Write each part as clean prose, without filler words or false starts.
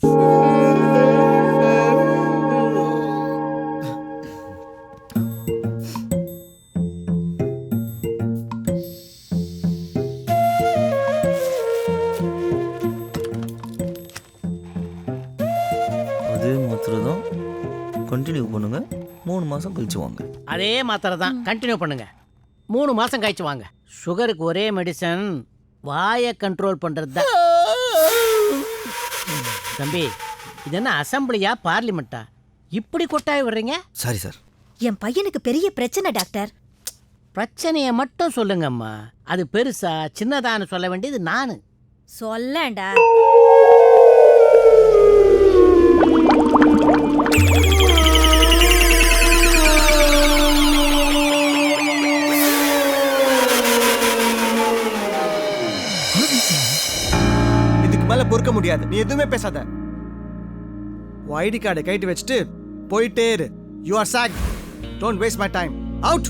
அதே மாத்திரை தான் கண்டினியூ பண்ணுங்க, 3 மாதம் கழிச்சு வாங்க. அதே மாத்திரை தான் கண்டினியூ பண்ணுங்க, 3 மாசம் கழிச்சு வாங்க. சுகருக்கு ஒரே மெடிசன் வாயை கண்ட்ரோல் பண்றது தான். தம்பி, இது என்ன அசம்பிளியா பார்லிமெண்ட்டா? இப்படி கொட்டாய் விடுறீங்க? Sorry sir. என் பையனுக்கு பெரிய பிரச்சனை டாக்டர். பிரச்சனையை மட்டும் சொல்லுங்கம்மா. அது பெருசா சின்னதான்னு சொல்ல வேண்டியது நானு. சொல்லண்டா. இதுக்கு மேல பொறுக்க முடியாது. நீ எதுவுமே பேசாத. ஐடி கார்டை கைட்டு வச்சுட்டு போயிட்டே இரு. You are sack. Don't waste my time. Out.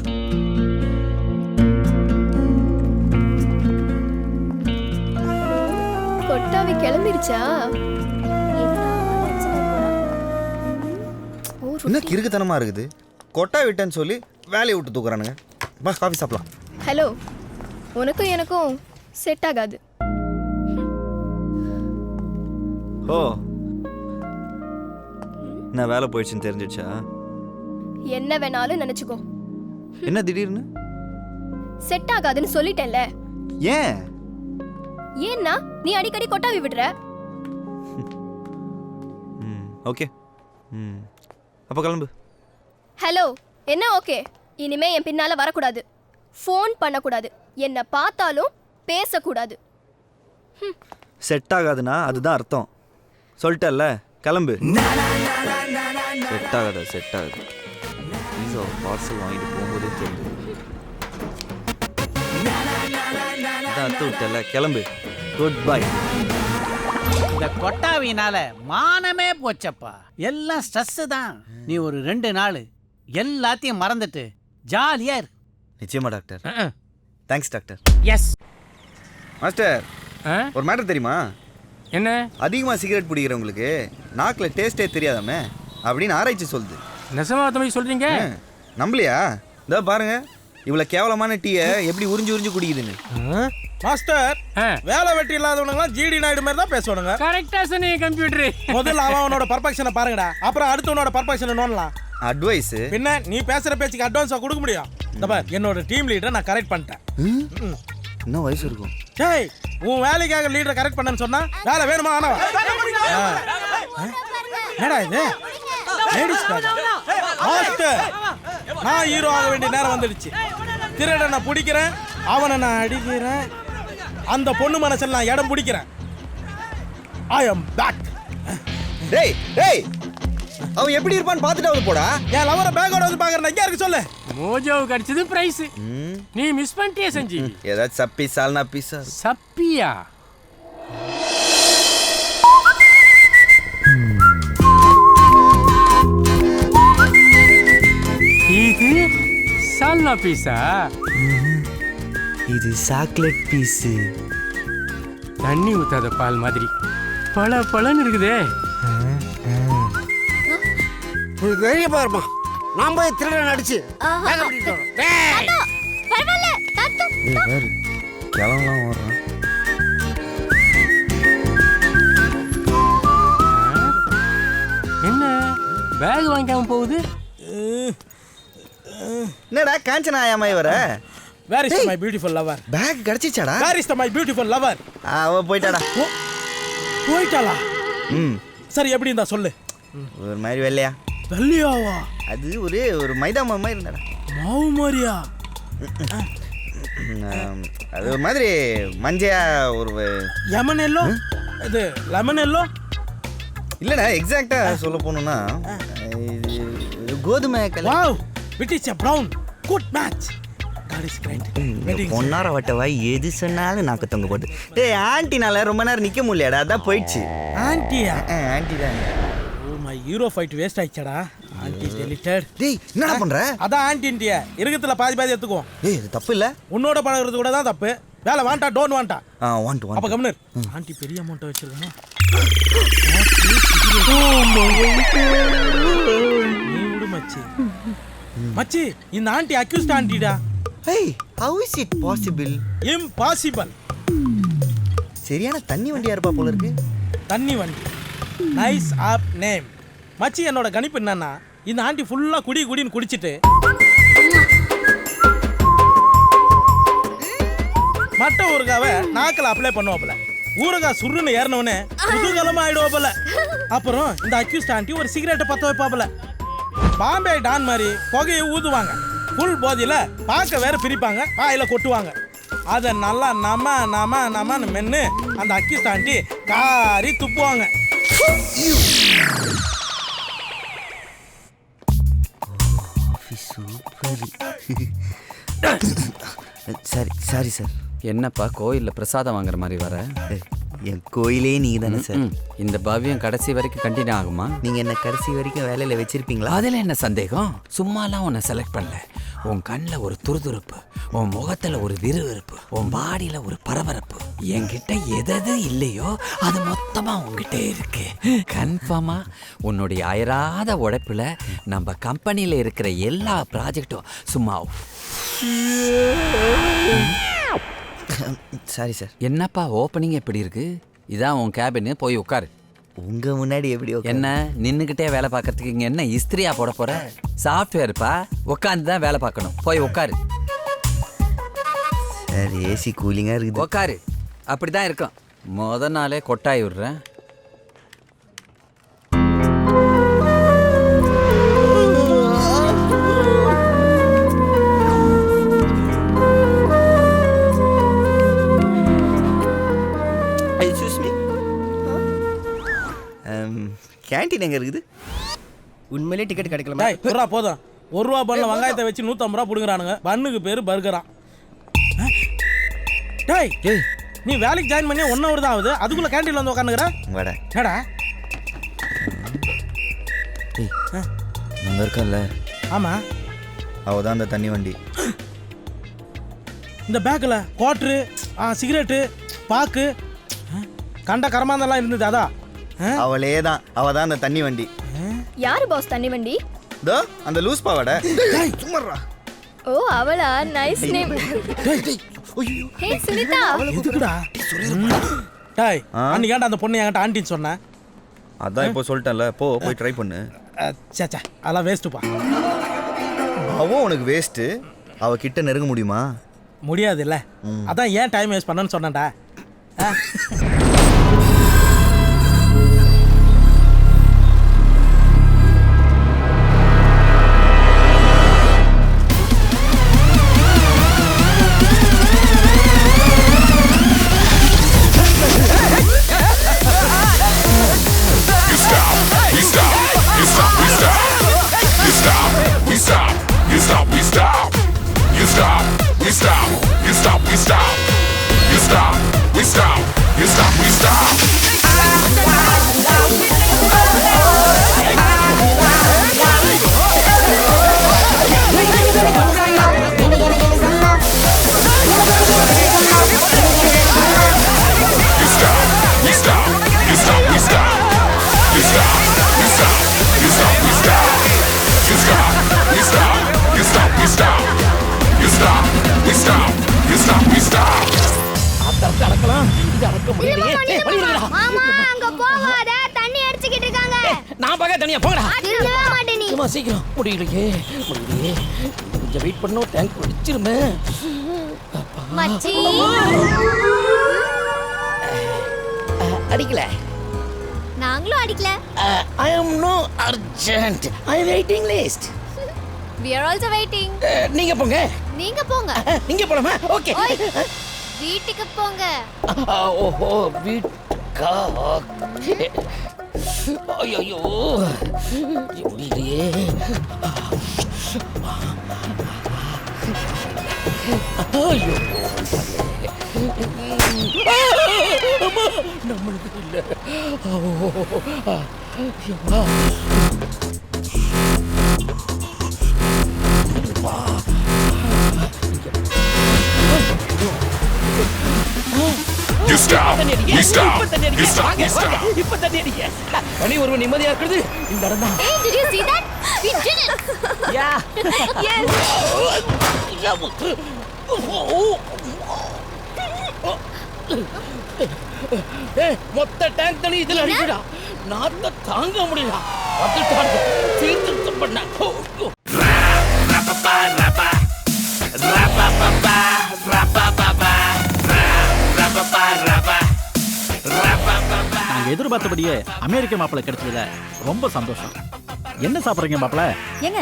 கொட்டாவி கிளம்பிருச்சா? என்ன கிறுக்குத்தனமா இருக்குது? கொட்டா விட்டேன்னு சொல்லி வேலையை விட்டு தூக்குறானுங்க. பா, காஃபி சாப்பிடலாம். ஹலோ, உனக்கும் எனக்கும் செட் ஆகாது. ஓ, நான் வேலை போயிடுச்சுன்னு தெரிஞ்சிடுச்சா? என்ன வேணாலும் நினைச்சுக்கோ. என்ன திடீர்னு? செட் ஆகாதுன்னு சொல்லிட்டேன்ல. ஏன்? ஏன்னா நீ அடிக்கடி கொட்டாவி விடுற. ஓகே, அப்போ கிளம்பு. ஹலோ, என்ன ஓகே? இனிமே என் பின்னால வரக்கூடாது, ஃபோன் பண்ணக்கூடாது, என்ன பார்த்தாலும் பேசக்கூடாது. செட் ஆகாதுன்னா அதுதான் அர்த்தம். சொல்லிட்டல்ல, கிளம்பு. செட் ஆகாதா? செட் ஆகுது. பீஸா பார்சல் வாங்கிட்டு போகும்போதே தெரியுது. அதான் அத்து விட்டல, கிளம்பு. Good bye. இந்த கொட்டாவினால மானமே போச்சப்பா. எல்லாம் ஸ்ட்ரெஸ் தான். நீ ஒரு 2 நாள் எல்லாத்தையும் மறந்துட்டு ஜாலியா இரு. நிச்சயமா doctor. Thanks doctor. Yes master, ஒரு மேட்டர் தெரியுமா? என்ன? அதிகமாக சிகரெட் பிடிக்கிறவங்களுக்கு நாக்கில் டேஸ்ட்டே தெரியாதாமே அப்படின்னு ஆராய்ச்சி சொல்லுது. நெசமா தம்பி சொல்றீங்க? நம்பலையா? இதோ பாருங்க, இவ்வளோ கேவலமான டீயை எப்படி உறிஞ்சு உறிஞ்சு குடிக்குதுன்னு. மாஸ்டர், வேலை வெட்டி இல்லாதவனுங்களாம் ஜிடி நாயுடு மாதிரி தான் பேசுவானுங்க. கரெக்டா சொன்னீங்க கம்ப்யூட்டர். முதல்ல அவனோட பர்ஃபெக்ஷனை பாருங்கடா, அப்புறம் அடுத்தவனோட பர்ஃபெக்ஷனை நோண்டலாம். அட்வைஸ் பின்ன நீ பேசுற பேச்சுக்கு அட்வான்ஸா கொடுக்க முடியும். இந்த பார், என்னோட டீம் லீடரை நான் கரெக்ட் பண்ணிட்டேன். இன்னும் வயசு இருக்கும். டேய், உன் வேலைக்காக லீடரை கரெக்ட் பண்ணேன்னு சொன்னா வேலை வேணுமா? ஆனவா என்னடா இது? லேடிஸ் மாஸ்டர், நான் ஹீரோ ஆக வேண்டிய நேரம் வந்துடுச்சு. திருட நான் பிடிக்கிறேன், அவனை நான் அடிக்கிறேன், அந்த பொண்ணு மனசில் நான் இடம் பிடிக்கிறேன். ஐ அம் பேக். டேய் டேய், அவன் எப்படி இருப்பான்னு பார்த்துட்டு வந்து போடா. என் லவரை பேக்கோட வந்து பார்க்கறேன். எங்க இருக்கு சொல்லு. மோஜோவுக்கு கிடைச்சது பிரைஸ். நீ மிஸ் பண்ணிட்டியே செஞ்சி. ஏதாச்சும் சப்பி சால்னா பீஸா. சப்பியா? இது சால்னா பீஸா? இது சாக்லேட் பீஸு. தண்ணி ஊத்தாத பால் மாதிரி பல பழன்னு இருக்குதே. வெளியே பாருமா, நான் போய் திருடன் அடிச்சு கிளம்பலாம் வர்றான். என்ன பேக் வாங்கிக்காம போகுது? என்னடா காஞ்சனா ஆயாமாய் வர? Where is my beautiful lover? Bag கிடைச்சிச்சாடா? Where is my beautiful lover? அவ போயிட்டாடா. போயிட்டாளா? சரி, எப்படி இருந்தா சொல்லு. ஒரு மாதிரி வெள்ளையா. வெள்ளையாவா? அது ஒரு மைதா மாவு மாதிரி இருந்தாடா. மாவு மாதிரியா? அது ஒரு மாதிரி மஞ்சையா ஒரு லெமன் எல்லோ. இது லெமன் எல்லோ இல்லடா, எக்ஸாக்ட்டா சொல்ல போணும்னா இது கோதுமை colour. Wow, it is a brown. Good match. God is great. பொன்னார வட்டவாய் எது சொன்னாலும் நாக்கு தொங்க போட்டு. டேய், ஆன்ட்டினால ரொம்ப நேரம் நிக்க முடியலடா, அதான் போயிடுச்சு. ஆன்ட்டியா? ஆன்ட்டி தான். Oh, my hero fight waste ஆயிச்சடா. Aunty deleted. டேய், என்னடா பண்ற? அதான் ஆன்ட்டின்ட்டியா இருக்கத்துல பாதி எடுத்துக்குவோம். ஏய், இது தப்பு இல்ல. உன்னோட பழகுறது கூட தான் தப்பு. வேலை வாண்டா டோன்ட் வாண்டா. வாண்ட். அப்ப கம்னர். ஆன்ட்டி பெரிய அமௌண்ட் வச்சிருக்கோமா? நீ விடு மச்சி. மச்சி, இந்த ஆண்டி அக்யூஸ்ட் ஆண்டிடா. Hey, how is it possible? Impossible. சரியான தண்ணி வண்டியா இருப்பா போல இருக்கு. தண்ணி வண்டி. Nice of name. மச்சி, என்னோட கணிப்பு என்னன்னா, இந்த ஆண்டி ஃபுல்லா குடின்னு குடிச்சிட்டு மட்டை ஊறுகாவை நாக்கில் அப்ளை பண்ணுவாப்புல. ஊறுகாய் சுருன்னு ஏறினவனே குதூகலமா ஆயிடுவாப்புல. அப்புறம் இந்த அக்யூஸ்ட் ஆண்டி ஒரு சிகரெட்டை பற்ற வைப்பாப்புல. பாம்பே டான் மாதிரி புகையை ஊதுவாங்க. ஃபுல் போதியில பார்க்க வேற பிரிப்பாங்க, வாயில கொட்டுவாங்க. அதை நல்லா நமன்னு மென்னு அந்த அக்யூஸ்ட் ஆண்டி காரி துப்புவாங்க. Sorry sir. என்னப்பா கோயிலில் பிரசாதம் வாங்குற மாதிரி வர? என் கோயிலே நீங்க தானே சார். இந்த பவ்யம் கடைசி வரைக்கும் கண்டினியூ ஆகுமா? நீங்க என்ன கடைசி வரைக்கும் வேலையில வச்சிருப்பீங்களா? அதில் என்ன சந்தேகம்? சும்மாலாம் உன்னை செலக்ட் பண்ணல. உன் கண்ணில் ஒரு துருதுருப்பு, உன் முகத்தில் ஒரு விறுவிறுப்பு, உன் பாடியில் ஒரு பரபரப்பு. என்கிட்ட எது இல்லையோ அது மொத்தமாக உங்ககிட்ட இருக்கு. கன்ஃபார்மா உன்னுடைய அயராத உழைப்பில் நம்ம கம்பெனியில் இருக்கிற எல்லா ப்ராஜெக்டும் சும்மா. Sorry sir. என்னப்பா ஓப்பனிங் எப்படி இருக்கு? இதான் உன் கேபின், போய் உட்காரு. உங்க முன்னாடி எப்படி என்ன நின்னுக்கிட்டே வேலை பார்க்கறதுக்கு இங்க என்ன இஸ்திரியா போட போற? சாஃப்ட்வேர்ப்பா, உட்காந்து தான் வேலை பார்க்கணும். போய் உட்காரு. சார், ஏசி கூலிங்கா இருக்குது. உட்காரு. அப்படிதான் இருக்கும். முத நாளே கொட்டாய் விடுறேன். கேண்டீன் எங்க இருக்குது? உண்மையிலே டிக்கெட் கிடைக்கல. டேய், புறா போதும். 1 ரூபா பண்ணல வெங்காயத்தை வச்சு 150 ரூபா புடுங்குறானுங்க. பண்ணுக்கு பேரு பர்கரான். டேய், நீ வேலைக்கு ஜாயின் பண்ணி 1 hour தான் ஆகுது, அதுக்குள்ள கேண்டீன்ல வந்து உட்காந்துக்கிற. வாடா. என்னடா? அங்க இருக்கல்ல, ஆமா, அவதான் அந்த தண்ணி வண்டி. இந்த பேக்கில் குவாட்ரு, சிகரெட்டு, பாக்கு, கண்ட கரமாந்தெல்லாம் இருந்தது. அதான் அவளே தான். அவதான் அந்த தண்ணி வண்டி. யாரு பாஸ் தண்ணி வண்டி? தோ அந்த லூஸ் பாவாட. சும்மாறா. ஓ, அவளா? Nice name. ஹே சுனிதா. எதுக்குடா? டேய், அன்னைக்கு ஏன்டா அந்த பொண்ணு என்கிட்ட ஆண்டின்னு சொன்னேன்? அதான் இப்போ சொல்லிட்டேன்ல, போய் ட்ரை பண்ணு. சேச்சா, அதெல்லாம் வேஸ்ட்டுப்பா. அவ உனக்கு வேஸ்ட்டு. அவ கிட்ட நெருங்க முடியுமா? முடியாது இல்ல. அதான் ஏன் டைம் வேஸ்ட் பண்ணன்னு சொன்னேன்டா. மாமா, அங்க போகாத, தண்ணி அடிச்சிட்டு இருக்காங்க. நான் பார்க்க தனியா போங்கடா. திரும்ப மாட்டே நீ. சும்மா சீக்கிரம். முடியலையே. கொஞ்சம் வெயிட் பண்ணோம். டேங்க் குடிச்சிருமே. மச்சி. அடிக்கல. நாங்களும் அடிக்கல. I am no urgent. I am waiting list. We are also waiting. நீங்க போங்க. நீங்க போங்க. நீங்க போலாமா? ஓகே. வீட்டுக்கு போங்க. ஓஹோ, வீட்டுக்கா? ஓகே. ஐயோ, முடியலையே. ஐயோ, அம்மா, நம்மளுக்கு இல்லை. இப்ப தண்ணி அடிக்க பனி ஒருவன் நிம்மதியா இருக்கிறது இந்த இடம் தான். Hey, did you see that? We did it. Yes. மொத்த டேங்க் தண்ணி இதுல அடிக்கடா. நாத்த தாங்க முடியல. வந்துட்டாங்க. தீர்த்து பண்ண. நாங்க எதிர்பார்த்தபடியே அமெரிக்க மாப்பிள்ளை கிடைச்சதுல ரொம்ப சந்தோஷம். என்ன சாப்பிடுறீங்க மாப்பிள்ள? ஏங்க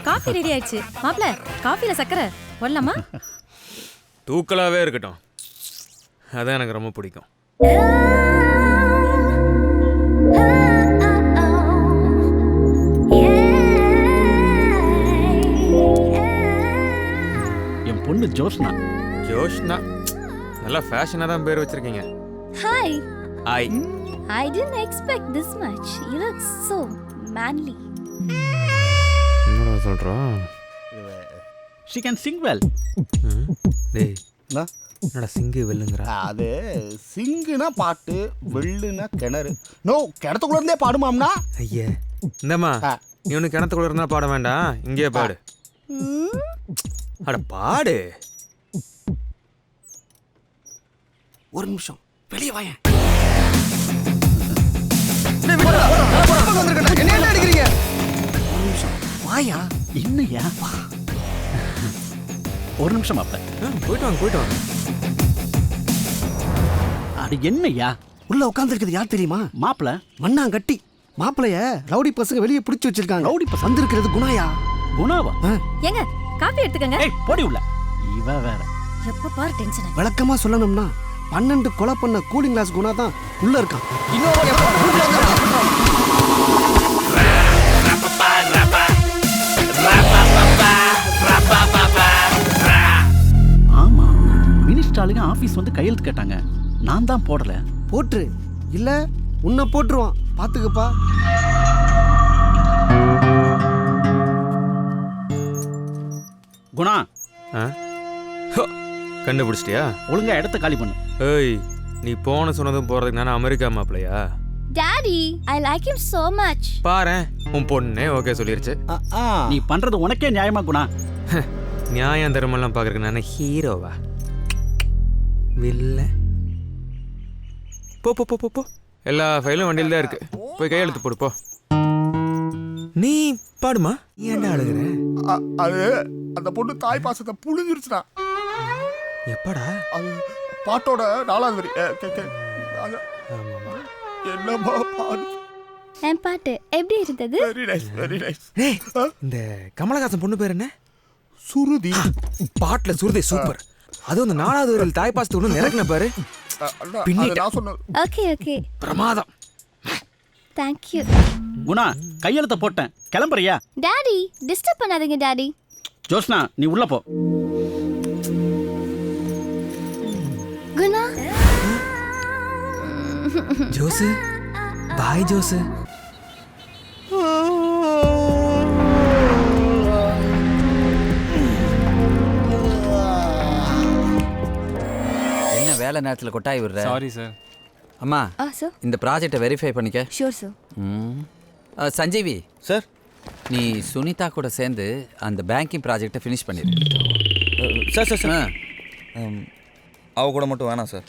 காஃபி ரெடி ஆயிடுச்சு. மாப்ள காஃபில சக்கரை போடலாமா? தூக்கலாவே இருக்கட்டும், அதான் எனக்கு ரொம்ப பிடிக்கும். என் பொண்ணு ஜோஷ்னா. ஜோஷ்னா நல்லா ஃபேஷனாக தான் பேர் வச்சிருக்கீங்க. Hi. I I didn't expect this much. You look so manly. என்னடா சொல்கிறோம்? She can sing well. டேய் என்னடா சிங்கு வெல்லுங்கிறா? அது சிங்குனா பாட்டு, வெள்ளுனா கிணறு. நோ, கிணத்துக்குள்ள இருந்தே பாடுமாம்னா. ஐயா இந்தம்மா, நீ ஒன்று கிணத்துக்குள்ள இருந்தா பாட வேண்டாம், இங்கேயே பாடு. அட பாடு. ஒரு நிமிஷம் வெளியே வாயேன். என்ன அடிக்கிறீங்க? ஒரு நிமிஷம் வாயா. என்னையா? ஒரு நிமிஷம் மாப்பிள்ள. போயிட்டு வாங்க போயிட்டு வாங்க. அது என்னையா? உள்ள உட்கார்ந்துருக்குது யார் தெரியுமா? மாப்பிள்ள மண்ணாங்கட்டி. மாப்பிளைய ரவுடி பசங்க வெளியே பிடிச்சி வச்சிருக்காங்க. ரவுடி பசங்க? வந்திருக்கிறது குணாயா. குணாவா? ஏங்க காஃபி எடுத்துக்கங்க. ஏய் போடி உள்ள. இவ வேற. எப்ப பாரு டென்ஷன். விளக்கமா சொல்லணும்னா 12 கொலை பண்ண கூலிங் கிளாஸ் குணா தான் உள்ள இருக்கான். ஆமா, மினிஸ்டாலுங்க ஆபீஸ் வந்து கையெழுத்து கேட்டாங்க, நான் தான் போடல. போட்டுரு, இல்ல உன்னை போட்டுருவான், பாத்துக்கப்பா. குணா, கண்டுபிடிச்சிட்டியா? ஒழுங்கா இடத்த காலி பண்ணு. ஏய், நீ போன சொன்னதும் போறதுக்கு நானே America மாப்பிளையா? Daddy, I like him so much. பாரேன், உன் பொண்ணே ஓகே சொல்லிருச்சு. நீ பண்றது உனக்கே நியாயமா குணா? நியாயம் தர்மம்லாம் பார்க்கறதுக்கு நானே ஹீரோவா? வில்ல. போ போ போ போ போ, எல்லா ஃபைலும் வண்டியில் தான் இருக்கு, போய் கையெழுத்து போடு போ. நீ பாடுமா, நீ என்ன அழுகுற? அது அந்த பொண்ணு தாய் பாசத்தை புழிஞ்சிருச்சுடா. எப்படா? அது பாட்டோட 4வது வரி. என்னமா பாடு. என் பாட்டு எப்படி இருந்தது? Very nice, very nice. இந்த கமலஹாசன் பொண்ணு பேர் என்ன? சுருதி. பாட்டுல சுருதி சூப்பர். அதுவும் அந்த 4வது வரியில் தாய் பாசத்தை ஒன்று நிறக்கின பாரு. நான் சொன்னது. Okay, okay. பிரமாதம். Thank you. குணா, கையெழுத்த போட்டேன், கிளம்புறியா? Daddy, disturb பண்ணாதீங்க டாடி. ஜோஷ்னா, நீ உள்ள போ. குணா. ஜோசு, பாய் ஜோசு. என்ன வேலை நேரத்தில் கொட்டாய் விடுற? Sorry sir. அம்மா, sir. இந்த ப்ராஜெக்டை வெரிஃபை பண்ணிக்க. Sure, sir. சஞ்சீவி சார். நீ சுனிதா கூட சேர்ந்து அந்த பேங்கிங் ப்ராஜெக்டை ஃபினிஷ் பண்ணிடு. சார் சார் சார், அவ கூட மட்டும் வேணாம் சார்.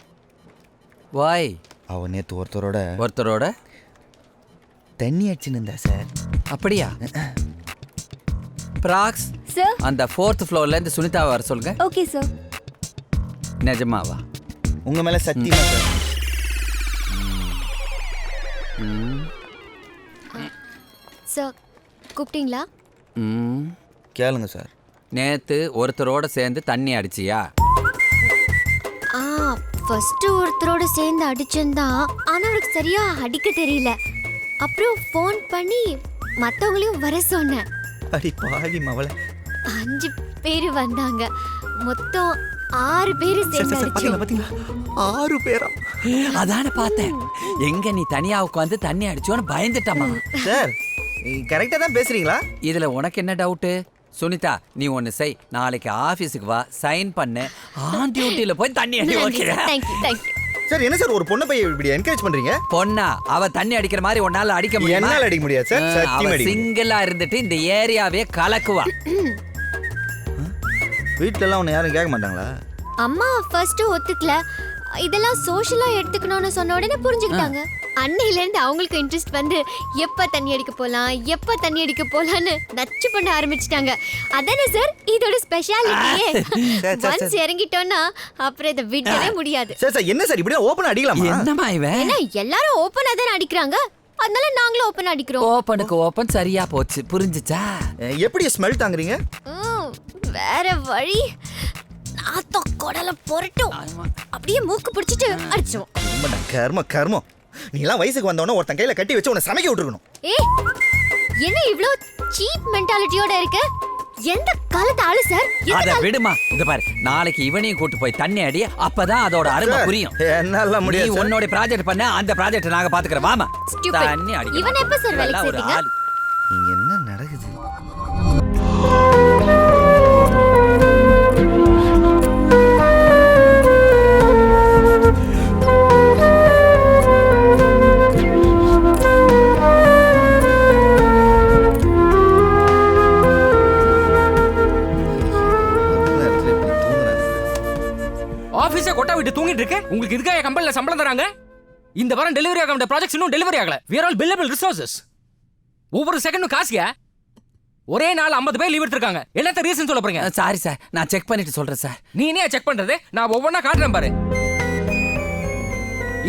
வாய்? அவ நேற்று ஒருத்தரோட தண்ணி அடிச்சுன்னு இருந்தா சார். அப்படியா? ப்ராக்ஸ், Sir. அந்த 4th ஃப்ளோர்லேருந்து சுனிதாவை வர சொல்லுங்க. Okay, sir. நிஜமாவா? உங்க மேல சத்தியமா சார். சார், கூப்பிட்டீங்களா? கேளுங்க சார். நேத்து ஒருத்தரோட சேர்ந்து தண்ணி அடிச்சியா? ஃபர்ஸ்ட் ஒருத்தரோட சேர்ந்து அடிச்சேன்தான், ஆனா அவருக்கு சரியா அடிக்க தெரியல. அப்புறம் ஃபோன் பண்ணி மற்றவங்களையும் வர சொன்னேன். அடி பாவி மவள. 5 பேர் வந்தாங்க, மொத்தம் 6 பேர் சேர்ந்து அடிச்சோம். பாத்தீங்களா? 6 பேரா? அதான பார்த்தேன். எங்க நீ தனியா உட்காந்து தண்ணி அடிச்சோன்னு பயந்துட்டமா? சார், கரெக்டா தான் பேசுறீங்களா? இதுல உனக்கு என்ன டவுட்டு? சுனிதா, நீ ஒன்று செய், நாளைக்கு ஆஃபீஸுக்கு வா, சைன் பண்ணு, ஆன் டியூட்டியில் போய் தண்ணி அடி. ஓகே? Thank you, thank you. சார் என்ன சார் ஒரு பொண்ணை போய் இப்படி என்கரேஜ் பண்றீங்க? பொண்ணா அவ தண்ணி அடிக்கிற மாதிரி உன்னால அடிக்க முடியுமா? என்னால அடிக்க முடியாது சார். சத்தியமா அடிக்க முடியாது. சிங்கிளா இருந்துட்டு இந்த ஏரியாவே கலக்குவா. வீட்ல எல்லாம் உன்னை யாரும் கேட்க மாட்டாங்களா? அம்மா ஃபர்ஸ்ட் ஒத்துக்கல. இதெல்லாம் சோஷியலா எடுத்துக்கணும்னு சொன்ன உடனே புரிஞ்சுக்கிட்டாங்க. அன்னையில இருந்து அவங்களுக்கு இன்ட்ரெஸ்ட் வந்து எப்ப தண்ணி அடிக்க போலாம்னு நச்சு பண்ண ஆரம்பிச்சிட்டாங்க. அதானே சார் இதோட ஸ்பெஷாலிட்டியே. ஒன்ஸ் இறங்கிட்டோம்னா அப்புறம் இதை விடவே முடியாது. சார் என்ன சார் இப்படி ஓபன் அடிக்கலாமா? என்னமா இவன்? ஏன்னா எல்லாரும் ஓபனா தானே அடிக்கிறாங்க, அதனால நாங்களும் ஓபன் அடிக்கிறோம். ஓபனுக்கு ஓபன் சரியா போச்சு, புரிஞ்சுச்சா? எப்படி ஸ்மெல் தாங்குறீங்க? வேற வழி நாத்தம் கொடல பொரட்டும் அப்படியே மூக்கு பிடிச்சிட்டு அடிச்சோம். கர்மம் நீ எல்லாம் வயசுக்கு வந்தவன ஒருத்தன் கையில கட்டி வச்சு உன்னை சமைக்க விட்டுருக்கணும். என்ன இவ்ளோ சீப் மென்டாலிட்டியோட இருக்க? எந்த காலத்து ஆளு சார்? அத விடுமா. இந்த பாரு, நாளைக்கு இவனையும் கூட்டி போய் தண்ணி அடி, அப்பதான் அதோட அருமை புரியும். என்னால முடியாது. நீ உன்னோட ப்ராஜெக்ட் பண்ண, அந்த ப்ராஜெக்ட் நாங்க பாத்துக்கறோம். வாமா. தண்ணி அடி. இவன் எப்ப சார் வேலைக்கு சேர்த்தீங்க? இங்க என்ன நடக்குது? ஆபீஸே கொட்டா விட்டு தூங்கிட்டு இருக்கு. உங்களுக்கு இதுக்காக கம்பெனில சம்பளம் தராங்க? இந்த வாரம் டெலிவரி ஆக வேண்டிய ப்ராஜெக்ட்ஸ் இன்னும் டெலிவரி ஆகல. we are all billable resources. ஒவ்வொரு செகண்டும் காசுங்க. ஒரே நாள் 50 பேர் லீவ் எடுத்துருக்காங்க. என்னத்த ரீசன் சொல்ல போறீங்க? சாரி சார், நான் செக் பண்ணிட்டு சொல்றேன் சார். நீ என்ன செக் பண்றது? நான் ஒவ்வொன்றா காட்டுறேன் பாரு.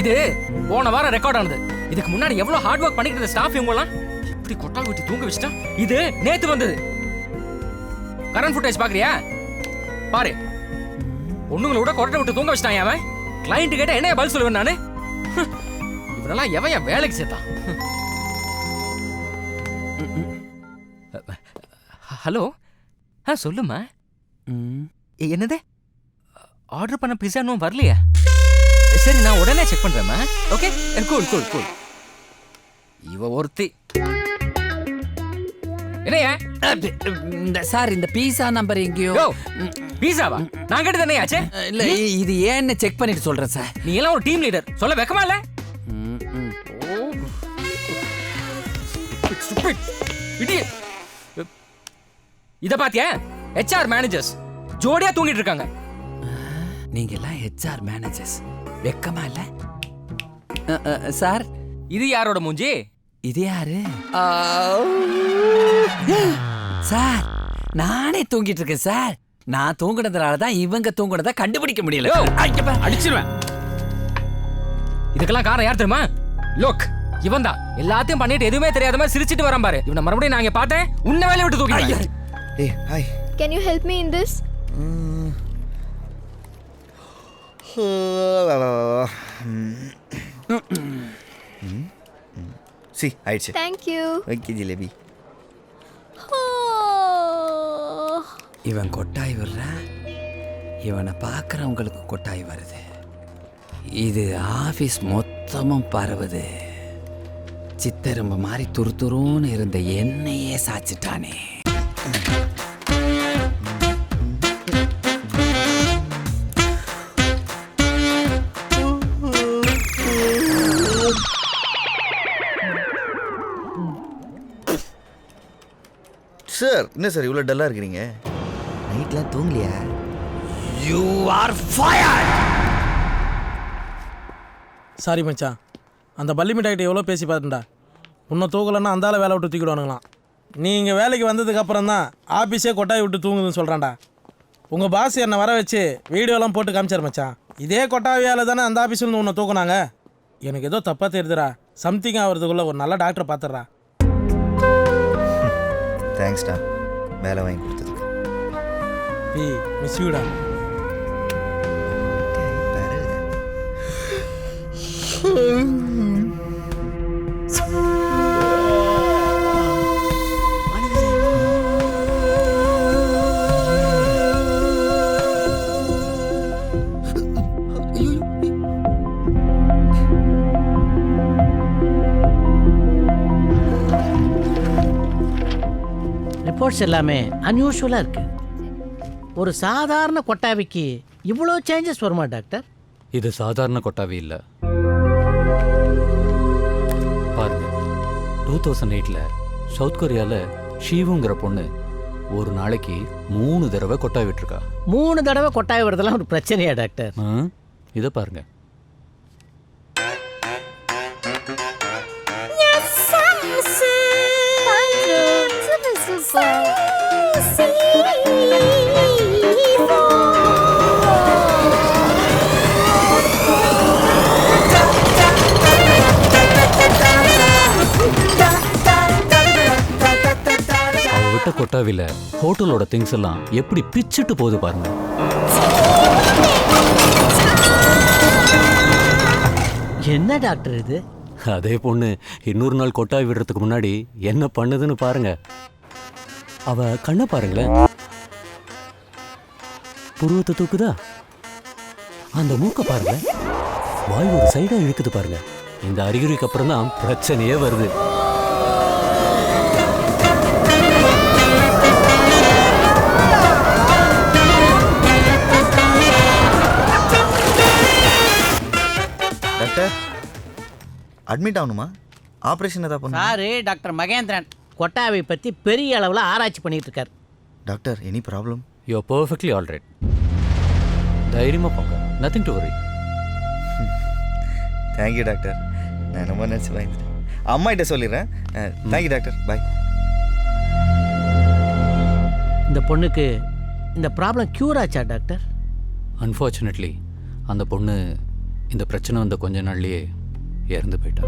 இது போன வாரம் ரெக்கார்ட் ஆனது. இதுக்கு முன்னாடி எவ்வளவு ஹார்ட் ஒர்க் பண்ணிட்டு இருந்த ஸ்டாஃப் இவங்கலாம் இப்படி கொட்டா விட்டு தூங்க வச்சுட்டா. இது நேத்து வந்தது. கரண்ட் ஃபுட்டேஜ் பாக்குறியா? பாரு. பொண்ணுங்களை விட கொட்டை விட்டு தூங்க வச்சுட்டான் அவன். கிளைண்ட் கேட்ட என்ன பதில் சொல்லுவேன் நானு? இவனெல்லாம் எவன் வேலைக்கு சேர்த்தான்? ஹலோ, சொல்லுமா. என்னது? ஆர்டர் பண்ண பிஸா இன்னும் வரலையா? சரி, நான் உடனே செக் பண்றேம்மா. Okay, cool cool cool. இவ ஒருத்தி. என்னையா சார், இந்த பீஸா நம்பர் எங்கேயோ. பீஸாவா? நான் கேட்டது என்னையாச்சே? இல்ல, இது ஏன்னு செக் பண்ணிட்டு சொல்றேன் சார். நீ எல்லாம் ஒரு டீம் லீடர், சொல்ல வெக்கமா இல்ல? இத பாத்தியா? HR மேனேஜர்ஸ் ஜோடியா தூங்கிட்டு இருக்காங்க. நீங்க எல்லாம் HR மேனேஜர்ஸ், வெக்கமா இல்ல? சார், இது யாரோட மூஞ்சி? இது யாரு? சார், நானே தூங்கிட்டு இருக்கேன் சார். நான் தூங்குனதுனால தான் இவங்க தூங்குனதை கண்டுபிடிக்க முடியல. அடிச்சிருவேன். இதுக்கெல்லாம் காரணம் யார் தெரியுமா? லோக், இவன் தான் எல்லாத்தையும் பண்ணிட்டு எதுவுமே தெரியாத மாதிரி சிரிச்சிட்டு வரான் பாரு. இவனை மறுபடியும் நான் இங்க பார்த்தேன், உன்னை வேலையை விட்டு தூக்கி. ஏய் hi. Can you help me in this? C ஆயிடுச்சு. Thank you. ஓகே ஜிலேபி. இவன் கொட்டாய் வர்றான், இவனை பார்க்குறவங்களுக்கு கொட்டாய் வருது. இது ஆஃபீஸ் மொத்தமும் பரவுது. சித்தரும்பு மாதிரி துருத்துருன்னு இருந்த என்னையே சாச்சிட்டானே. சார் என்ன சார் இவ்வளோ டல்லாக இருக்கிறீங்க? நைட்லாம் தூங்கலையா? You are fired. சாரி மச்சான், அந்த பள்ளி மிட்டாய்கிட்ட எவ்வளோ பேசி பார்த்துட்டா. உன்னை தூக்கலைன்னா அந்தால வேலை விட்டு தூக்கிடுவானுங்களாம். நீ இங்கே வேலைக்கு வந்ததுக்கப்புறம் தான் ஆஃபீஸே கொட்டாய் விட்டு தூங்குதுன்னு சொல்கிறான்டா. உங்கள் பாஸ் என்னை வர வச்சு வீடியோலாம் போட்டு காமிச்சார் மச்சான். இதே கொட்டாவியால் தானே அந்த ஆஃபீஸில் உன்னை தூக்குனாங்க. எனக்கு ஏதோ தப்பாக தெரியுதுடா. சம்திங் ஆகிறதுக்குள்ளே ஒரு நல்ல டாக்டரை பார்த்துட்றா. தேங்க்ஸ்டா வேலை வாங்கி கொடுத்ததுக்கு. மிஸ் யூடா. ரிப்போர்ட்ஸ் எல்லாமே அன்யூஷுவலாக இருக்கு. ஒரு சாதாரண கொட்டாவிக்கு இவ்வளோ சேஞ்சஸ் வருமா டாக்டர்? இது சாதாரண கொட்டாவி இல்லை. பாருங்க, 2008 சவுத் கொரியாவில் ஷீவுங்கிற பொண்ணு ஒரு நாளைக்கு 3 தடவை கொட்டாவி விட்டுருக்கா. 3 தடவை கொட்டாய் விடுறதெல்லாம் ஒரு பிரச்சனையா டாக்டர்? இதை பாருங்க. விட்ட கொட்டாவில ஹோட்டலோட திங்ஸ் எல்லாம் எப்படி பிச்சுட்டு போகுது பாருங்க. என்ன டாக்டர் இது? அதே பொண்ணு இன்னொரு நாள் கொட்டாவி விடுறதுக்கு முன்னாடி என்ன பண்ணுதுன்னு பாருங்க. அவ கண்ணை பாருங்களேன், புருவத்தை தூக்குதா, அந்த மூக்க பாருங்க, வாய் ஒரு சைடா இழுக்குது பாருங்க. இந்த அறிகுறிக்கு அப்புறம் தான் பிரச்சனையே வருது. டாக்டர், அட்மிட் ஆகணுமா? ஆப்ரேஷன் ஏதாவது பண்ணுமா? சாரு டாக்டர் மகேந்திரன் கொட்டாவை பற்றி பெரிய அளவில் ஆராய்ச்சி பண்ணிட்டு இருக்கார். Doctor, any problem? You are perfectly all right. தைரியமாக போங்க, nothing to worry. Thank you doctor. நான் ரொம்ப நினச்சி வாங்கிட்டேன். அம்மா கிட்ட சொல்லிடுறேன். தேங்க்யூ டாக்டர், பாய். இந்த பொண்ணுக்கு இந்த ப்ராப்ளம் க்யூர் ஆச்சா டாக்டர்? அன்ஃபார்ச்சுனேட்லி அந்த பொண்ணு இந்த பிரச்சனை வந்த கொஞ்ச நாள்லயே இறந்து போயிட்டா.